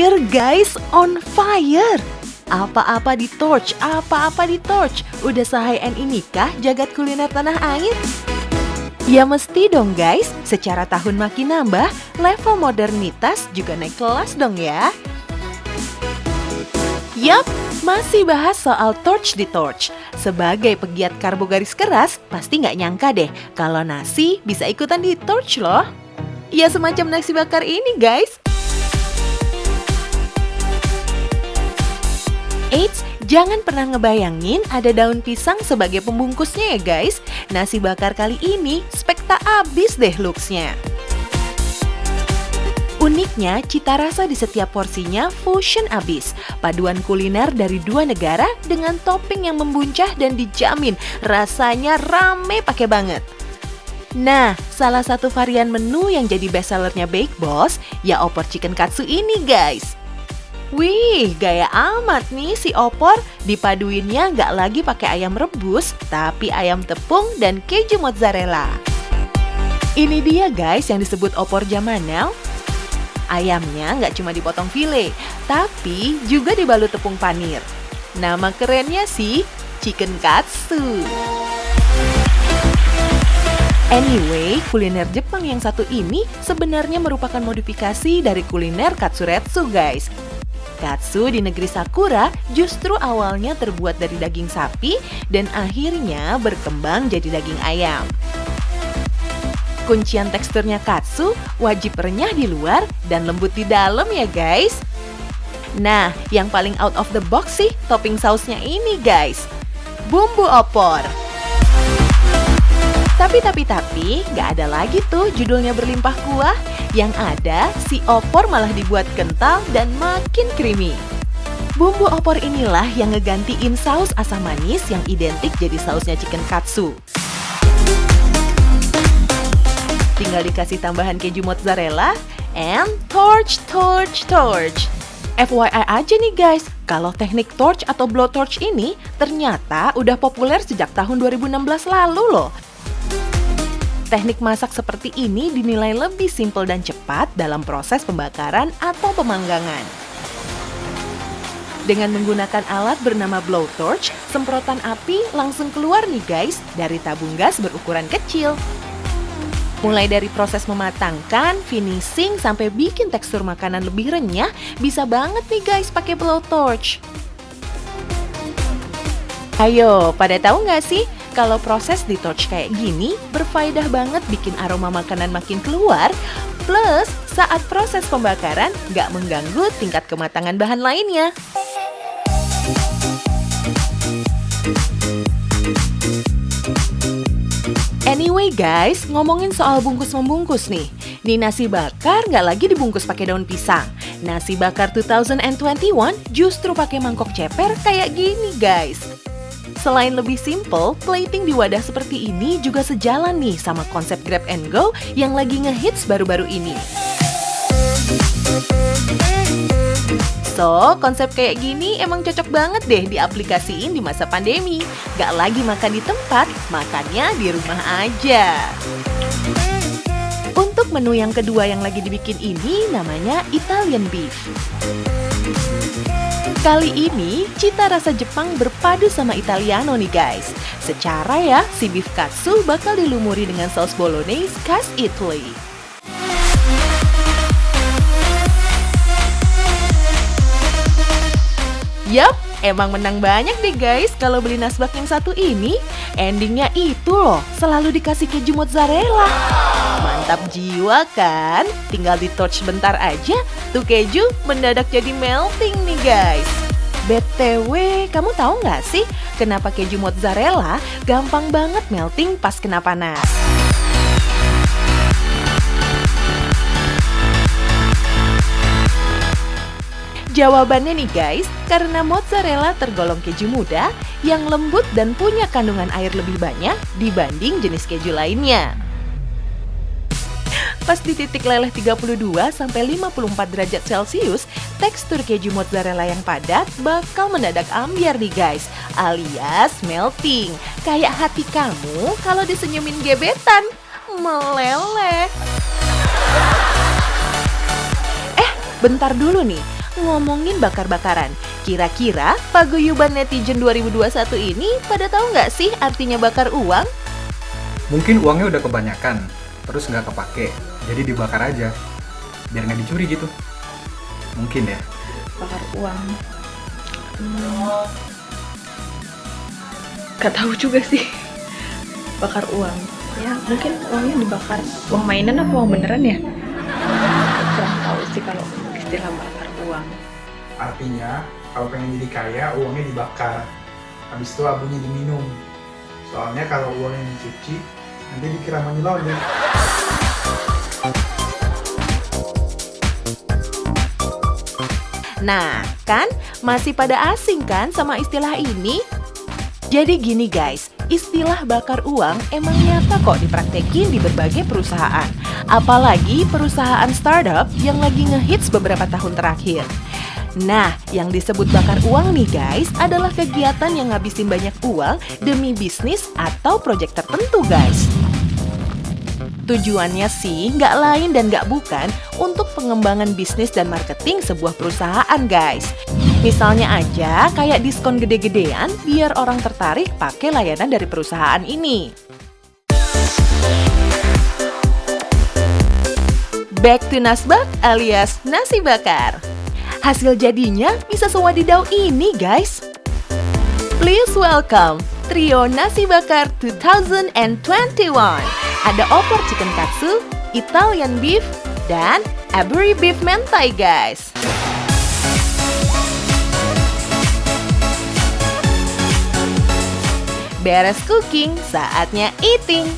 fire guys, on fire. Apa-apa di torch, apa-apa di torch. Udah se-high-end inikah jagat kuliner tanah air? Ya mesti dong guys, secara tahun makin nambah, level modernitas juga naik kelas dong ya. Yap, masih bahas soal torch di torch. Sebagai pegiat karbo garis keras, pasti nggak nyangka deh kalau nasi bisa ikutan di torch loh. Ya semacam nasi bakar ini guys. Eits, jangan pernah ngebayangin ada daun pisang sebagai pembungkusnya ya guys. Nasi bakar kali ini spekta abis deh looks-nya. Uniknya, cita rasa di setiap porsinya fusion abis. Paduan kuliner dari dua negara dengan topping yang membuncah dan dijamin rasanya rame pakai banget. Nah, salah satu varian menu yang jadi bestsellernya Bake Boss, ya opor chicken katsu ini guys. Wih, gaya amat nih si opor, dipaduinnya nggak lagi pakai ayam rebus, tapi ayam tepung dan keju mozzarella. Ini dia guys yang disebut opor zaman now. Ayamnya nggak cuma dipotong file, tapi juga dibalut tepung panir. Nama kerennya sih, chicken katsu. Anyway, kuliner Jepang yang satu ini sebenarnya merupakan modifikasi dari kuliner katsuretsu guys. Katsu di negeri Sakura justru awalnya terbuat dari daging sapi dan akhirnya berkembang jadi daging ayam. Kuncian teksturnya katsu wajib renyah di luar dan lembut di dalam ya guys. Nah, yang paling out of the box sih topping sausnya ini guys. Bumbu opor. Tapi, nggak ada lagi tuh judulnya berlimpah kuah. Yang ada, si opor malah dibuat kental dan makin creamy. Bumbu opor inilah yang ngegantiin saus asam manis yang identik jadi sausnya chicken katsu. Tinggal dikasih tambahan keju mozzarella, and torch. FYI aja nih guys, kalau teknik torch atau blowtorch ini ternyata udah populer sejak tahun 2016 lalu loh. Teknik masak seperti ini dinilai lebih simpel dan cepat dalam proses pembakaran atau pemanggangan. Dengan menggunakan alat bernama blowtorch, semprotan api langsung keluar nih guys dari tabung gas berukuran kecil. Mulai dari proses mematangkan, finishing, sampai bikin tekstur makanan lebih renyah, bisa banget nih guys pakai blowtorch. Ayo, pada tahu nggak sih? Kalau proses di torch kayak gini, berfaedah banget bikin aroma makanan makin keluar, plus saat proses pembakaran nggak mengganggu tingkat kematangan bahan lainnya. Anyway guys, ngomongin soal bungkus-membungkus nih. Di nasi bakar nggak lagi dibungkus pakai daun pisang. Nasi bakar 2021 justru pakai mangkok ceper kayak gini guys. Selain lebih simple, plating di wadah seperti ini juga sejalan nih sama konsep grab and go yang lagi ngehits baru-baru ini. So, konsep kayak gini emang cocok banget deh diaplikasiin di masa pandemi. Gak lagi makan di tempat, makannya di rumah aja. Untuk menu yang kedua yang lagi dibikin ini namanya Italian Beef. Kali ini, cita rasa Jepang berpadu sama Italiano nih guys. Secara ya, si beef katsu bakal dilumuri dengan saus bolognese khas Italy. Yap, emang menang banyak deh guys kalau beli nasbak yang satu ini. Endingnya itu loh, selalu dikasih keju mozzarella. Mantap jiwa kan? Tinggal di torch bentar aja, tuh keju mendadak jadi melting nih guys. BTW, kamu tahu nggak sih kenapa keju mozzarella gampang banget melting pas kena panas? Jawabannya nih guys, karena mozzarella tergolong keju muda yang lembut dan punya kandungan air lebih banyak dibanding jenis keju lainnya. Pas di titik leleh 32-54 derajat Celcius, tekstur keju mozzarella yang padat bakal mendadak ambiar nih guys, alias melting. Kayak hati kamu kalau disenyumin gebetan, meleleh. Bentar dulu nih, ngomongin bakar-bakaran. Kira-kira paguyuban netizen 2021 ini pada tahu nggak sih artinya bakar uang? Mungkin uangnya udah kebanyakan, terus nggak kepake, jadi dibakar aja, biar nggak dicuri gitu. Mungkin ya. Bakar uang. Gak tahu juga sih. Bakar uang. Ya mungkin uangnya dibakar. Uang mainan apa uang beneran ya? Kurang tahu sih kalau istilah bakar uang. Artinya, kalau pengen jadi kaya, uangnya dibakar. Habis itu abunya diminum. Soalnya kalau uangnya dicuci, nanti dikira money laundry. Nah, kan masih pada asing kan sama istilah ini? Jadi gini guys, istilah bakar uang emang nyata kok dipraktekin di berbagai perusahaan. Apalagi perusahaan startup yang lagi ngehits beberapa tahun terakhir. Nah, yang disebut bakar uang nih guys adalah kegiatan yang ngabisin banyak uang demi bisnis atau proyek tertentu guys. Tujuannya sih nggak lain dan nggak bukan untuk pengembangan bisnis dan marketing sebuah perusahaan guys. Misalnya aja kayak diskon gede-gedean biar orang tertarik pakai layanan dari perusahaan ini. Back to Nasbak alias nasi bakar. Hasil jadinya bisa sewadidaw ini guys. Please welcome Trio Nasi Bakar 2021. Ada opor chicken katsu, Italian beef, dan Aburi beef mentai guys. Beres cooking, saatnya eating.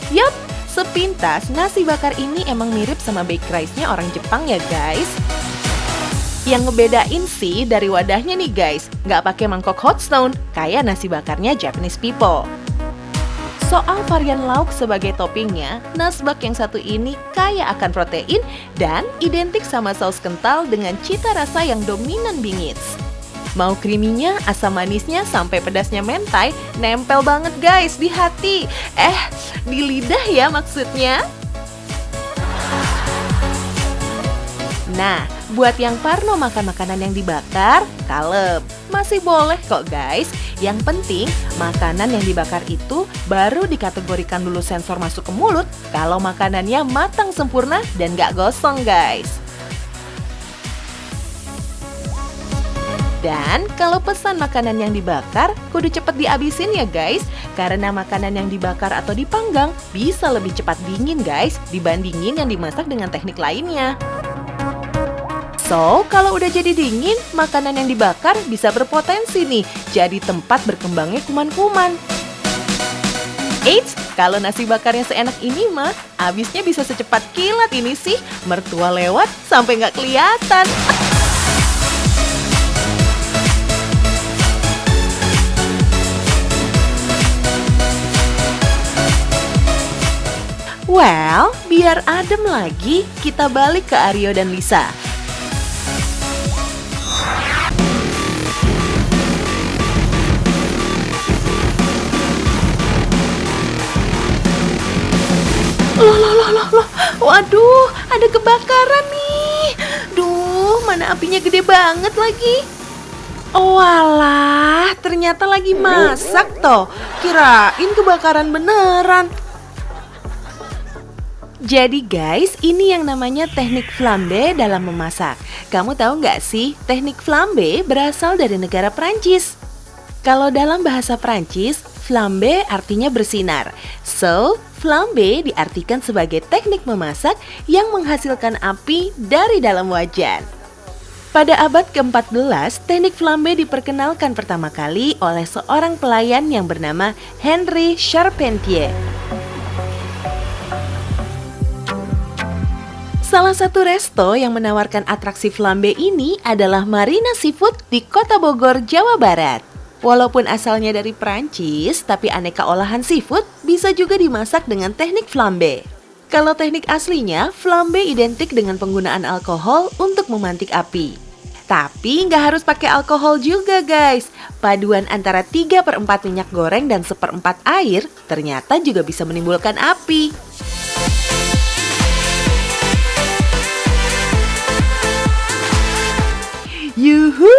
Yup, sepintas nasi bakar ini emang mirip sama baked rice-nya orang Jepang ya guys. Yang ngebedain sih dari wadahnya nih guys, nggak pakai mangkok hot stone kayak nasi bakarnya Japanese people. Soal varian lauk sebagai toppingnya, nasbak yang satu ini kaya akan protein dan identik sama saus kental dengan cita rasa yang dominan bingits. Mau creaminya, asam manisnya, sampai pedasnya mentai, nempel banget guys di hati. Di lidah ya maksudnya. Nah, buat yang parno makan makanan yang dibakar, kalem. Masih boleh kok guys. Yang penting, makanan yang dibakar itu baru dikategorikan dulu sensor masuk ke mulut kalau makanannya matang sempurna dan gak gosong guys. Dan kalau pesan makanan yang dibakar, kudu cepet dihabisin ya guys. Karena makanan yang dibakar atau dipanggang bisa lebih cepat dingin guys dibandingin yang dimasak dengan teknik lainnya. So, kalau udah jadi dingin, makanan yang dibakar bisa berpotensi nih jadi tempat berkembangnya kuman-kuman. Eits, kalau nasi bakarnya seenak ini mah, habisnya bisa secepat kilat ini sih. Mertua lewat sampai nggak kelihatan. Well, biar adem lagi, kita balik ke Aryo dan Lisa. Loh, waduh, ada kebakaran nih. Duh, mana apinya gede banget lagi. Oh alah, ternyata lagi masak toh. Kirain kebakaran beneran. Jadi guys, ini yang namanya teknik flambe dalam memasak. Kamu tahu nggak sih, teknik flambe berasal dari negara Prancis. Kalau dalam bahasa Prancis, flambe artinya bersinar. So, flambe diartikan sebagai teknik memasak yang menghasilkan api dari dalam wajan. Pada abad ke-14, teknik flambe diperkenalkan pertama kali oleh seorang pelayan yang bernama Henri Charpentier. Salah satu resto yang menawarkan atraksi flambe ini adalah Marina Seafood di Kota Bogor, Jawa Barat. Walaupun asalnya dari Prancis, tapi aneka olahan seafood bisa juga dimasak dengan teknik flambe. Kalau teknik aslinya, flambe identik dengan penggunaan alkohol untuk memantik api. Tapi nggak harus pakai alkohol juga guys. Paduan antara 3/4 minyak goreng dan 1/4 air ternyata juga bisa menimbulkan api. Yuhu!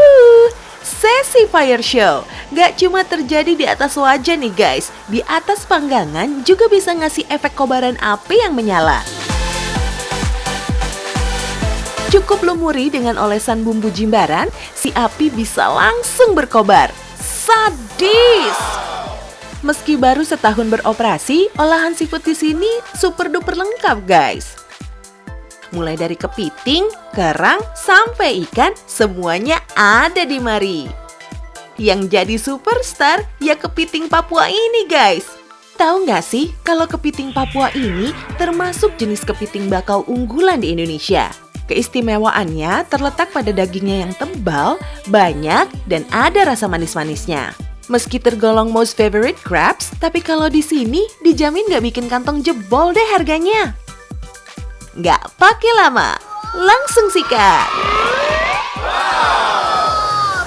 Sesi fire show. Gak cuma terjadi di atas wajah nih guys, di atas panggangan juga bisa ngasih efek kobaran api yang menyala. Cukup lumuri dengan olesan bumbu jimbaran, si api bisa langsung berkobar. Sadis! Meski baru setahun beroperasi, olahan seafood di sini super duper lengkap guys. Mulai dari kepiting, kerang, sampai ikan, semuanya ada di mari. Yang jadi superstar ya kepiting Papua ini guys. Tahu nggak sih kalau kepiting Papua ini termasuk jenis kepiting bakau unggulan di Indonesia? Keistimewaannya terletak pada dagingnya yang tebal, banyak, dan ada rasa manis-manisnya. Meski tergolong most favorite crabs, tapi kalau di sini dijamin nggak bikin kantong jebol deh harganya. Nggak pakai lama, langsung sikat.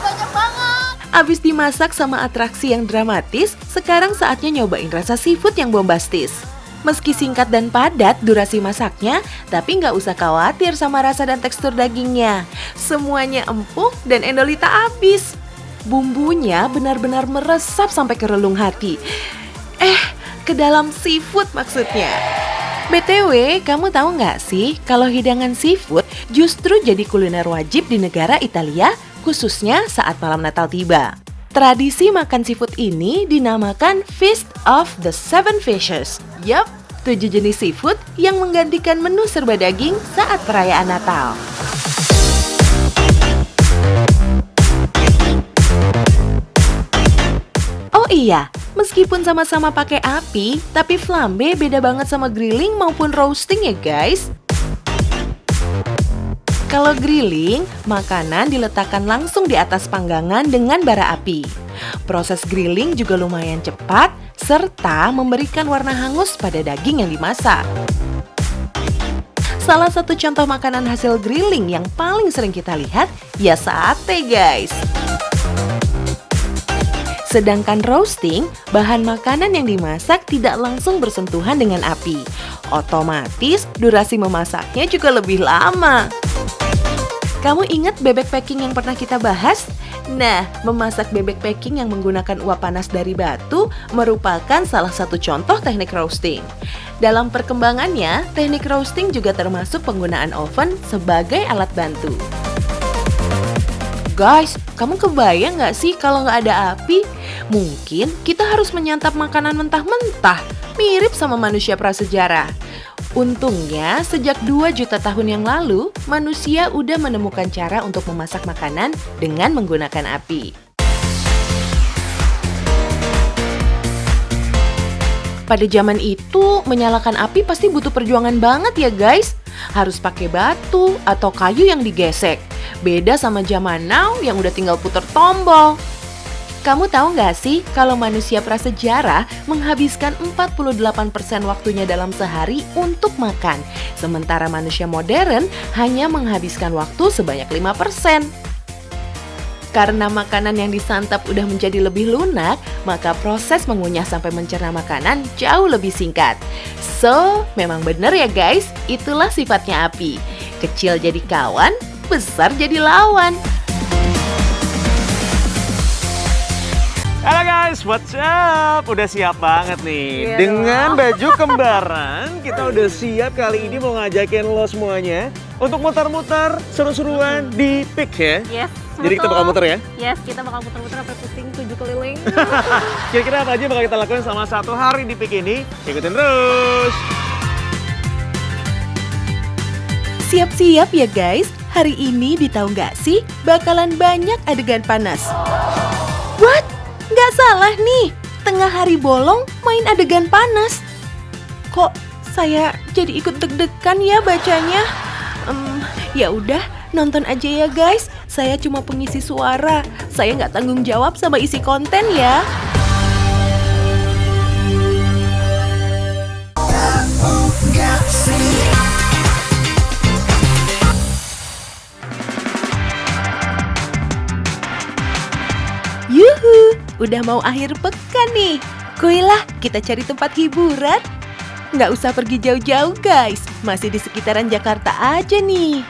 Banyak banget. Abis dimasak sama atraksi yang dramatis, sekarang saatnya nyobain rasa seafood yang bombastis. Meski singkat dan padat durasi masaknya, tapi nggak usah khawatir sama rasa dan tekstur dagingnya. Semuanya empuk dan endolita abis. Bumbunya benar-benar meresap sampai ke relung hati. Ke dalam seafood maksudnya. BTW, kamu tahu nggak sih kalau hidangan seafood justru jadi kuliner wajib di negara Italia, khususnya saat malam Natal tiba. Tradisi makan seafood ini dinamakan Feast of the Seven Fishes. Yup, 7 jenis seafood yang menggantikan menu serba daging saat perayaan Natal. Oh iya, meskipun sama-sama pakai api, tapi flambe beda banget sama grilling maupun roasting ya guys. Kalau grilling, makanan diletakkan langsung di atas panggangan dengan bara api. Proses grilling juga lumayan cepat, serta memberikan warna hangus pada daging yang dimasak. Salah satu contoh makanan hasil grilling yang paling sering kita lihat, ya sate guys. Sedangkan roasting, bahan makanan yang dimasak tidak langsung bersentuhan dengan api. Otomatis, durasi memasaknya juga lebih lama. Kamu ingat bebek packing yang pernah kita bahas? Nah, memasak bebek packing yang menggunakan uap panas dari batu merupakan salah satu contoh teknik roasting. Dalam perkembangannya, teknik roasting juga termasuk penggunaan oven sebagai alat bantu. Guys, kamu kebayang nggak sih kalau nggak ada api? Mungkin kita harus menyantap makanan mentah-mentah, mirip sama manusia prasejarah. Untungnya, sejak 2 juta tahun yang lalu, manusia udah menemukan cara untuk memasak makanan dengan menggunakan api. Pada zaman itu, menyalakan api pasti butuh perjuangan banget ya guys. Harus pakai batu atau kayu yang digesek. Beda sama zaman now yang udah tinggal puter tombol. Kamu tahu nggak sih kalau manusia prasejarah menghabiskan 48% waktunya dalam sehari untuk makan, sementara manusia modern hanya menghabiskan waktu sebanyak 5%. Karena makanan yang disantap udah menjadi lebih lunak, maka proses mengunyah sampai mencerna makanan jauh lebih singkat. So, memang bener ya guys, itulah sifatnya api. Kecil jadi kawan, besar jadi lawan. Halo guys, what's up? Udah siap banget nih. Dengan baju kembaran, kita udah siap kali ini mau ngajakin lo semuanya untuk muter-muter seru-seruan di Peak ya. Yes. Jadi kita bakal muter ya? Yes, kita bakal muter-muter sampai pusing 7 keliling. Kira-kira apa aja bakal kita lakukan selama 1 hari di Peak ini? Ikutin terus! Siap-siap ya guys, hari ini di tahu nggak sih bakalan banyak adegan panas. What? Nggak salah nih, tengah hari bolong main adegan panas. Kok saya jadi ikut deg-degan ya bacanya? Ya udah, nonton aja ya guys. Saya cuma pengisi suara. Saya nggak tanggung jawab sama isi konten ya. Yuhu, udah mau akhir pekan nih. Kuilah kita cari tempat hiburan. Nggak usah pergi jauh-jauh guys, masih di sekitaran Jakarta aja nih.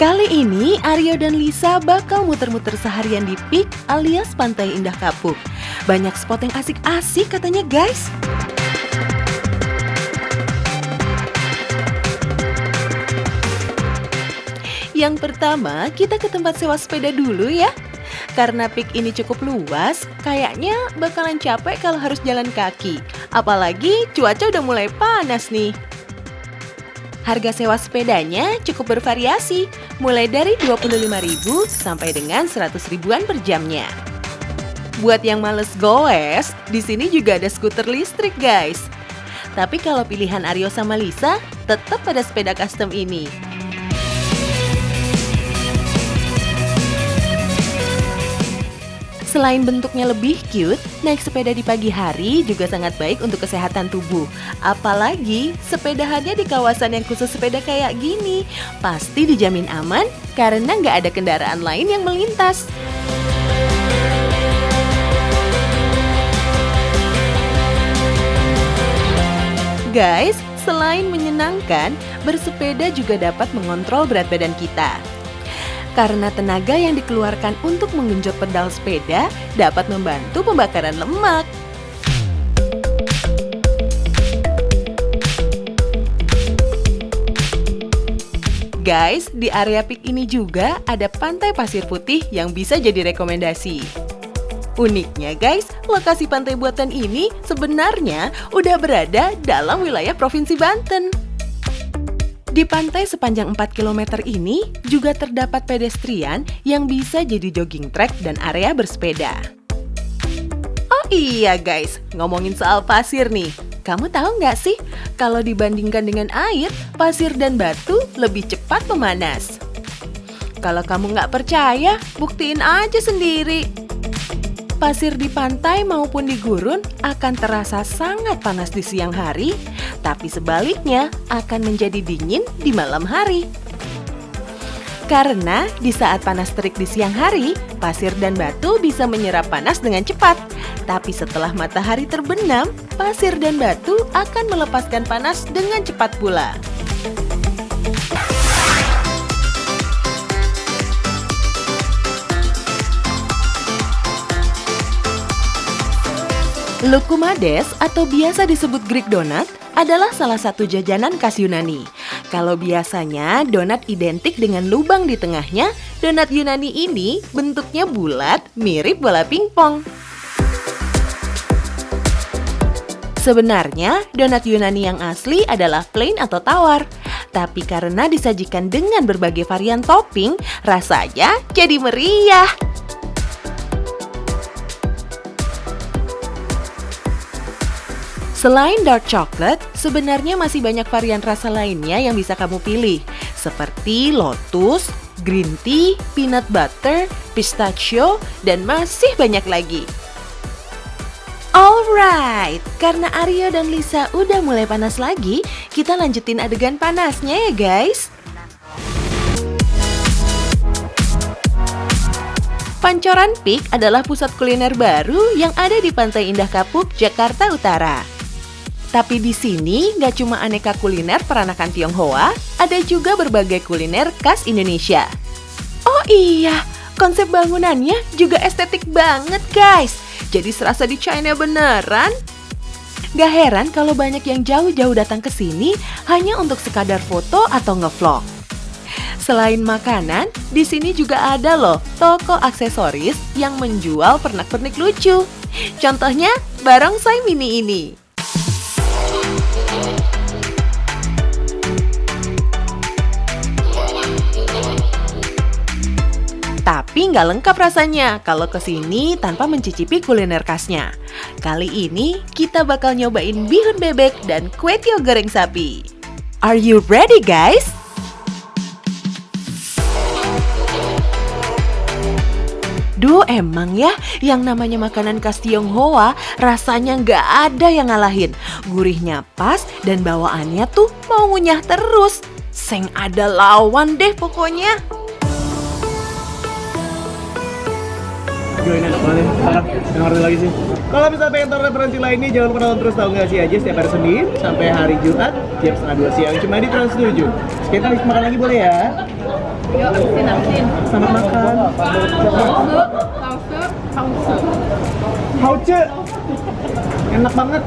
Kali ini Aryo dan Lisa bakal muter-muter seharian di Peak alias Pantai Indah Kapuk. Banyak spot yang asik-asik katanya guys. Yang pertama, kita ke tempat sewa sepeda dulu ya. Karena Peak ini cukup luas, kayaknya bakalan capek kalau harus jalan kaki. Apalagi cuaca udah mulai panas nih. Harga sewa sepedanya cukup bervariasi, mulai dari 25.000 sampai dengan 100 ribuan per jamnya. Buat yang males goes, di sini juga ada skuter listrik guys. Tapi kalau pilihan Aryo sama Lisa, tetap pada sepeda custom ini. Selain bentuknya lebih cute, naik sepeda di pagi hari juga sangat baik untuk kesehatan tubuh. Apalagi sepedahannya di kawasan yang khusus sepeda kayak gini. Pasti dijamin aman karena nggak ada kendaraan lain yang melintas. Guys, selain menyenangkan, bersepeda juga dapat mengontrol berat badan kita. Karena tenaga yang dikeluarkan untuk menggenjot pedal sepeda dapat membantu pembakaran lemak. Guys, di area Peak ini juga ada pantai pasir putih yang bisa jadi rekomendasi. Uniknya guys, lokasi pantai buatan ini sebenarnya udah berada dalam wilayah Provinsi Banten. Di pantai sepanjang 4 km ini juga terdapat pedestrian yang bisa jadi jogging track dan area bersepeda. Oh iya guys, ngomongin soal pasir nih. Kamu tahu nggak sih, kalau dibandingkan dengan air, pasir dan batu lebih cepat memanas. Kalau kamu nggak percaya, buktiin aja sendiri. Pasir di pantai maupun di gurun akan terasa sangat panas di siang hari, tapi sebaliknya akan menjadi dingin di malam hari. Karena di saat panas terik di siang hari, pasir dan batu bisa menyerap panas dengan cepat. Tapi setelah matahari terbenam, pasir dan batu akan melepaskan panas dengan cepat pula. Lukumades atau biasa disebut Greek donut adalah salah satu jajanan khas Yunani. Kalau biasanya donat identik dengan lubang di tengahnya, donat Yunani ini bentuknya bulat mirip bola pingpong. Sebenarnya donat Yunani yang asli adalah plain atau tawar. Tapi karena disajikan dengan berbagai varian topping, rasanya jadi meriah. Selain dark chocolate, sebenarnya masih banyak varian rasa lainnya yang bisa kamu pilih. Seperti lotus, green tea, peanut butter, pistachio, dan masih banyak lagi. Alright, karena Aryo dan Lisa udah mulai panas lagi, kita lanjutin adegan panasnya ya guys. Pancoran Peak adalah pusat kuliner baru yang ada di Pantai Indah Kapuk, Jakarta Utara. Tapi di sini nggak cuma aneka kuliner peranakan Tionghoa, ada juga berbagai kuliner khas Indonesia. Oh iya, konsep bangunannya juga estetik banget guys. Jadi serasa di China beneran. Gak heran kalau banyak yang jauh-jauh datang ke sini hanya untuk sekadar foto atau ngevlog. Selain makanan, di sini juga ada loh toko aksesoris yang menjual pernak-pernik lucu. Contohnya barongsai mini ini. Tapi nggak lengkap rasanya kalau kesini tanpa mencicipi kuliner khasnya. Kali ini kita bakal nyobain bihun bebek dan kue tio goreng sapi. Are you ready guys? Duh emang ya, yang namanya makanan khas Tionghoa rasanya nggak ada yang ngalahin. Gurihnya pas dan bawaannya tuh mau ngunyah terus. Seng ada lawan deh pokoknya. Join enak banget, parah, yang ngerti lagi sih. Kalau misalnya pengen tahu referensi lainnya, jangan lupa nonton terus Tahu Nggak Sih aja setiap hari Senin sampai hari Jumat jam 1:30 siang cuma di Trans 7. Sekitar makan lagi boleh ya. Yuk, habisin. Selamat makan. Hause. Hauce. Enak banget.